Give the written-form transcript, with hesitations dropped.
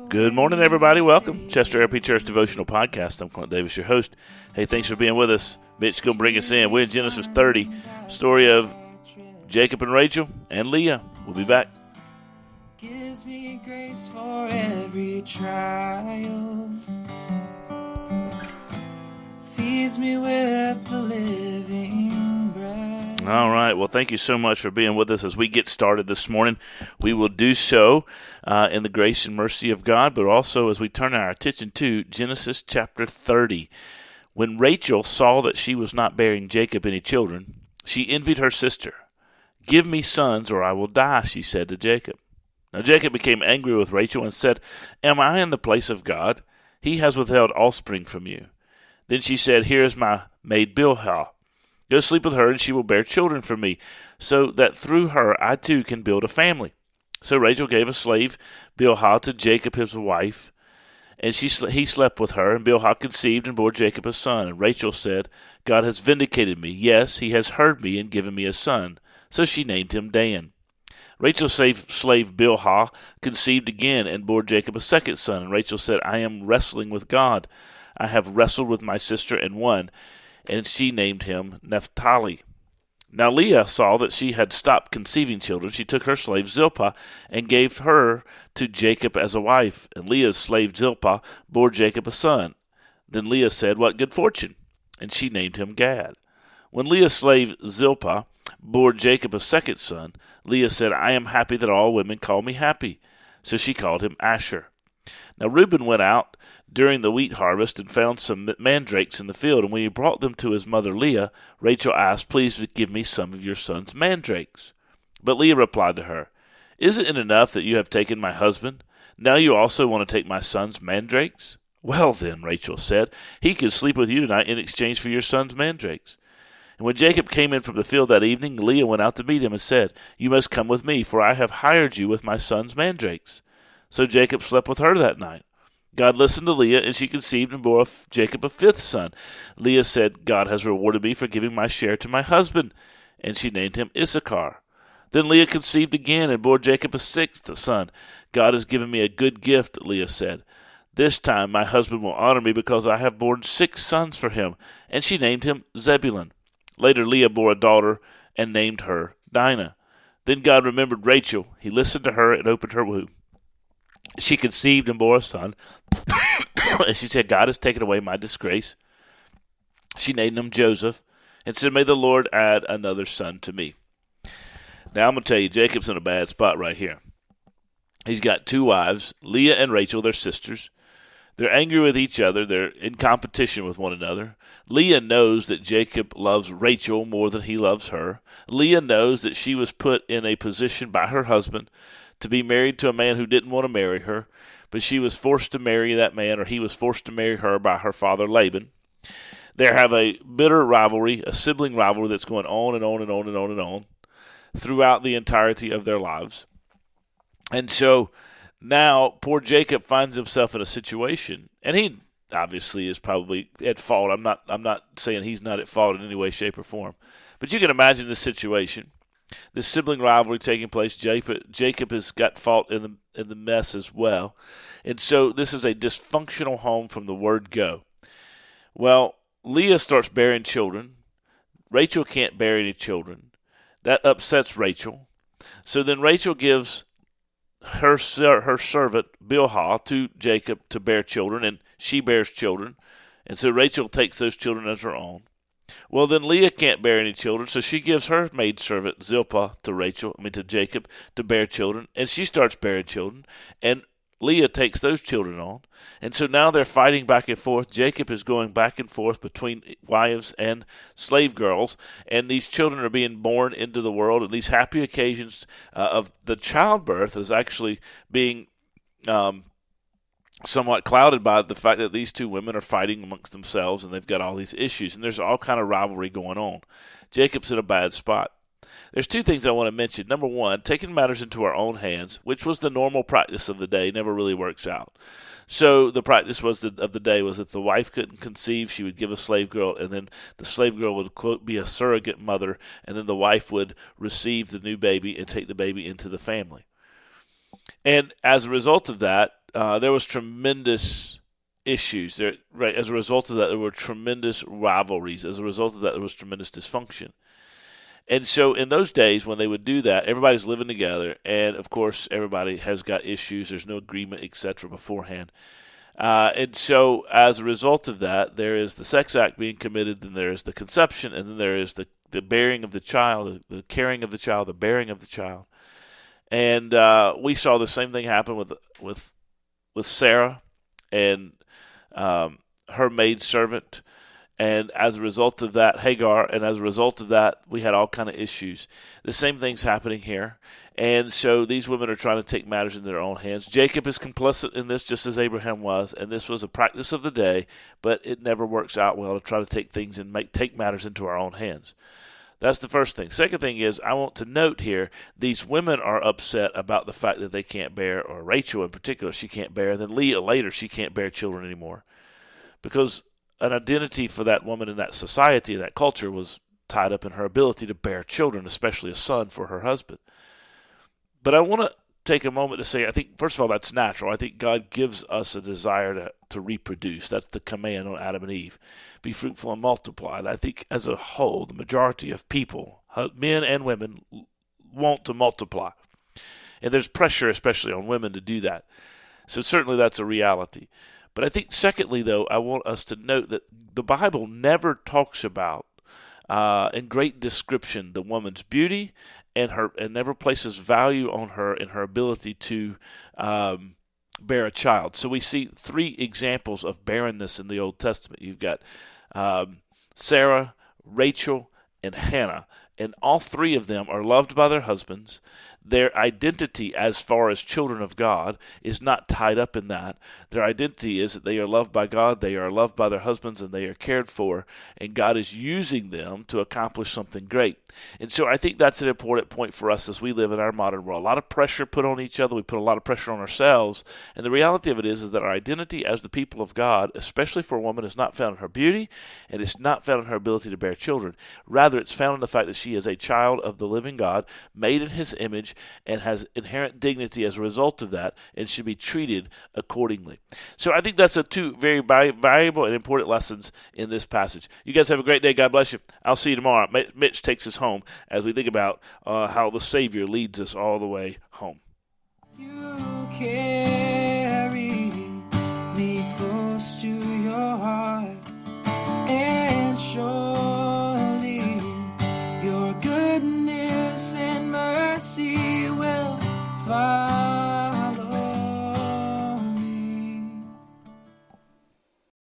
Good morning, everybody. Welcome. Chester LP Church Devotional Podcast. I'm Clint Davis, your host. Hey, thanks for being with us. Mitch's going to bring us in. We're in Genesis 30, story of Jacob and Rachel and Leah. We'll be back. Gives me grace for every trial. Feeds me with the living bread. All right. Well, thank you so much for being with us as we get started this morning. We will do so in the grace and mercy of God, but also as we turn our attention to Genesis chapter 30. When Rachel saw that she was not bearing Jacob any children, she envied her sister. "Give me sons or I will die," she said to Jacob. Now Jacob became angry with Rachel and said, "Am I in the place of God? He has withheld offspring from you." Then she said, "Here is my maid Bilhah. Go sleep with her, and she will bear children for me, so that through her I too can build a family." So Rachel gave a slave, Bilhah, to Jacob his wife, and he slept with her, and Bilhah conceived and bore Jacob a son. And Rachel said, "God has vindicated me. Yes, he has heard me and given me a son." So she named him Dan. Rachel's slave Bilhah conceived again and bore Jacob a second son. And Rachel said, "I am wrestling with God. I have wrestled with my sister and won." And she named him Naphtali. Now Leah saw that she had stopped conceiving children. She took her slave Zilpah and gave her to Jacob as a wife. And Leah's slave Zilpah bore Jacob a son. Then Leah said, "What good fortune!" And she named him Gad. When Leah's slave Zilpah bore Jacob a second son, Leah said, "I am happy that all women call me happy." So she called him Asher. Now Reuben went out during the wheat harvest and found some mandrakes in the field. And when he brought them to his mother Leah, Rachel asked, "Please give me some of your son's mandrakes." But Leah replied to her, "Isn't it enough that you have taken my husband? Now you also want to take my son's mandrakes?" "Well then," Rachel said, "he can sleep with you tonight in exchange for your son's mandrakes." And when Jacob came in from the field that evening, Leah went out to meet him and said, "You must come with me, for I have hired you with my son's mandrakes." So Jacob slept with her that night. God listened to Leah, and she conceived and bore Jacob a fifth son. Leah said, "God has rewarded me for giving my share to my husband." And she named him Issachar. Then Leah conceived again and bore Jacob a sixth son. "God has given me a good gift," Leah said. "This time my husband will honor me because I have borne 6 sons for him." And she named him Zebulun. Later Leah bore a daughter and named her Dinah. Then God remembered Rachel. He listened to her and opened her womb. She conceived and bore a son. And she said, "God has taken away my disgrace." She named him Joseph and said, "May the Lord add another son to me." Now I'm going to tell you, Jacob's in a bad spot right here. He's got 2 wives, Leah and Rachel, they're sisters. They're angry with each other. They're in competition with one another. Leah knows that Jacob loves Rachel more than he loves her. Leah knows that she was put in a position by her husband to be married to a man who didn't want to marry her, but she was forced to marry that man, or he was forced to marry her by her father Laban. They have a bitter rivalry, a sibling rivalry that's going on and on and on and on and on throughout the entirety of their lives. And so now poor Jacob finds himself in a situation, and he obviously is probably at fault. I'm not saying he's not at fault in any way, shape, or form, but you can imagine this situation. This sibling rivalry taking place. Jacob has got fault in the mess as well. And so this is a dysfunctional home from the word go. Well, Leah starts bearing children. Rachel can't bear any children. That upsets Rachel. So then Rachel gives her servant Bilhah to Jacob to bear children, and she bears children. And so Rachel takes those children as her own. Well, then Leah can't bear any children, so she gives her maidservant Zilpah to Jacob to bear children, and she starts bearing children, and Leah takes those children on. And so now they're fighting back and forth. Jacob is going back and forth between wives and slave girls, and these children are being born into the world, and these happy occasions of the childbirth is actually being somewhat clouded by the fact that these 2 women are fighting amongst themselves, and they've got all these issues, and there's all kind of rivalry going on. Jacob's in a bad spot. There's 2 things I want to mention. Number 1, taking matters into our own hands, which was the normal practice of the day, never really works out. So the practice of the day was if the wife couldn't conceive, she would give a slave girl, and then the slave girl would, quote, be a surrogate mother, and then the wife would receive the new baby and take the baby into the family. And as a result of that, there was tremendous issues there. Right, as a result of that, there were tremendous rivalries. As a result of that, there was tremendous dysfunction. And so in those days when they would do that, everybody's living together, and of course everybody has got issues. There's no agreement, etc. beforehand. And so as a result of that, there is the sex act being committed, then there is the conception, and then there is the bearing of the child, the carrying of the child, the bearing of the child. And we saw the same thing happen with Sarah and her maid servant. And as a result of that, Hagar, and as a result of that, we had all kind of issues. The same thing's happening here. And so these women are trying to take matters into their own hands. Jacob is complicit in this just as Abraham was, and this was a practice of the day, but it never works out well to try to take things and take matters into our own hands. That's the first thing. Second thing is, I want to note here, these women are upset about the fact that they can't bear, or Rachel in particular, she can't bear, and then Leah later, she can't bear children anymore. Because an identity for that woman in that society, that culture, was tied up in her ability to bear children, especially a son for her husband. But I want to take a moment to say, I think, first of all, that's natural. I think God gives us a desire to reproduce. That's the command on Adam and Eve. Be fruitful and multiply. And I think as a whole, the majority of people, men and women, want to multiply. And there's pressure, especially on women, to do that. So certainly that's a reality. But I think, secondly, though, I want us to note that the Bible never talks about, in great description, the woman's beauty and never places value on her and her ability to bear a child. So we see three examples of barrenness in the Old Testament. You've got Sarah, Rachel, and Hannah. And all three of them are loved by their husbands. Their identity as far as children of God is not tied up in that. Their identity is that they are loved by God, they are loved by their husbands, and they are cared for, and God is using them to accomplish something great. And so I think that's an important point for us as we live in our modern world. A lot of pressure put on each other. We put a lot of pressure on ourselves. And the reality of it is that our identity as the people of God, especially for a woman, is not found in her beauty, and it's not found in her ability to bear children. Rather, it's found in the fact that she is a child of the living God, made in his image, and has inherent dignity as a result of that, and should be treated accordingly. So I think that's two very valuable and important lessons in this passage. You guys have a great day. God bless you. I'll see you tomorrow. Mitch takes us home as we think about how the Savior leads us all the way home. You care.